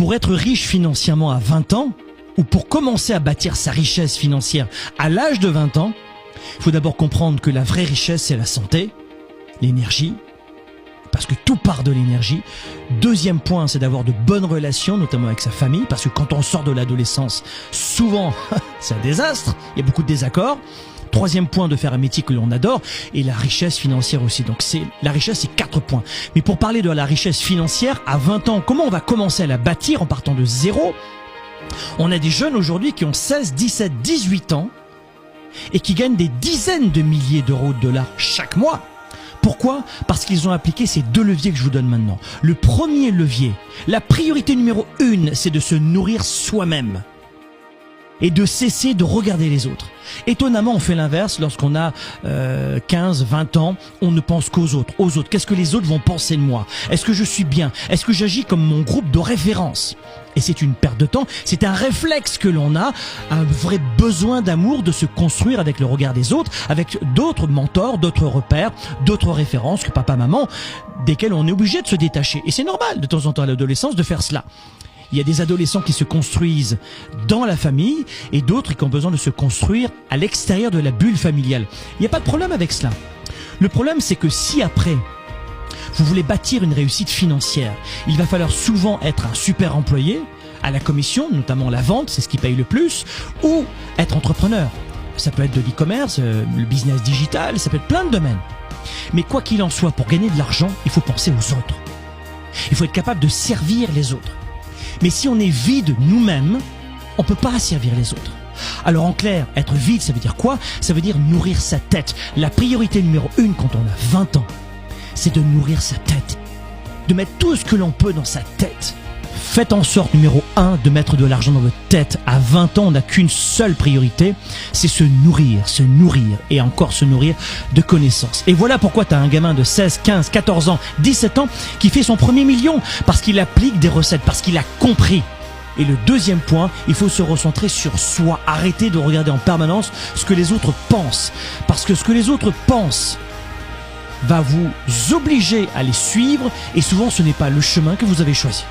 Pour être riche financièrement à 20 ans, ou pour commencer à bâtir sa richesse financière à l'âge de 20 ans, il faut d'abord comprendre que la vraie richesse, c'est la santé, l'énergie, parce que tout part de l'énergie. Deuxième point, c'est d'avoir de bonnes relations, notamment avec sa famille, parce que quand on sort de l'adolescence, souvent, c'est un désastre, il y a beaucoup de désaccords. Troisième point, de faire un métier que l'on adore, et la richesse financière aussi. Donc la richesse, c'est 4 points. Mais pour parler de la richesse financière, à 20 ans, comment on va commencer à la bâtir en partant de zéro? On a des jeunes aujourd'hui qui ont 16, 17, 18 ans et qui gagnent des dizaines de milliers d'euros, de dollars chaque mois. Pourquoi? Parce qu'ils ont appliqué ces 2 leviers que je vous donne maintenant. Le premier levier, la priorité numéro 1, c'est de se nourrir soi-même et de cesser de regarder les autres. Étonnamment, on fait l'inverse lorsqu'on a 15, 20 ans, on ne pense qu'aux autres. Aux autres, qu'est-ce que les autres vont penser de moi? Est-ce que je suis bien? Est-ce que j'agis comme mon groupe de référence? Et c'est une perte de temps, c'est un réflexe que l'on a, un vrai besoin d'amour, de se construire avec le regard des autres, avec d'autres mentors, d'autres repères, d'autres références que papa, maman, desquels on est obligé de se détacher. Et c'est normal de temps en temps à l'adolescence de faire cela. Il y a des adolescents qui se construisent dans la famille et d'autres qui ont besoin de se construire à l'extérieur de la bulle familiale. Il n'y a pas de problème avec cela. Le problème, c'est que si après, vous voulez bâtir une réussite financière, il va falloir souvent être un super employé, à la commission, notamment la vente, c'est ce qui paye le plus, ou être entrepreneur. Ça peut être de l'e-commerce, le business digital, ça peut être plein de domaines. Mais quoi qu'il en soit, pour gagner de l'argent, il faut penser aux autres. Il faut être capable de servir les autres. Mais si on est vide nous-mêmes, on ne peut pas servir les autres. Alors en clair, être vide, ça veut dire quoi? Ça veut dire nourrir sa tête. La priorité numéro 1 quand on a 20 ans, c'est de nourrir sa tête. De mettre tout ce que l'on peut dans sa tête. Faites en sorte, numéro 1, de mettre de l'argent dans votre tête. À 20 ans, on n'a qu'une seule priorité, c'est se nourrir, et encore se nourrir de connaissances. Et voilà pourquoi tu as un gamin de 16, 15, 14 ans, 17 ans qui fait son premier million, parce qu'il applique des recettes, parce qu'il a compris. Et le deuxième point, il faut se recentrer sur soi. Arrêtez de regarder en permanence ce que les autres pensent. Parce que ce que les autres pensent va vous obliger à les suivre, et souvent ce n'est pas le chemin que vous avez choisi.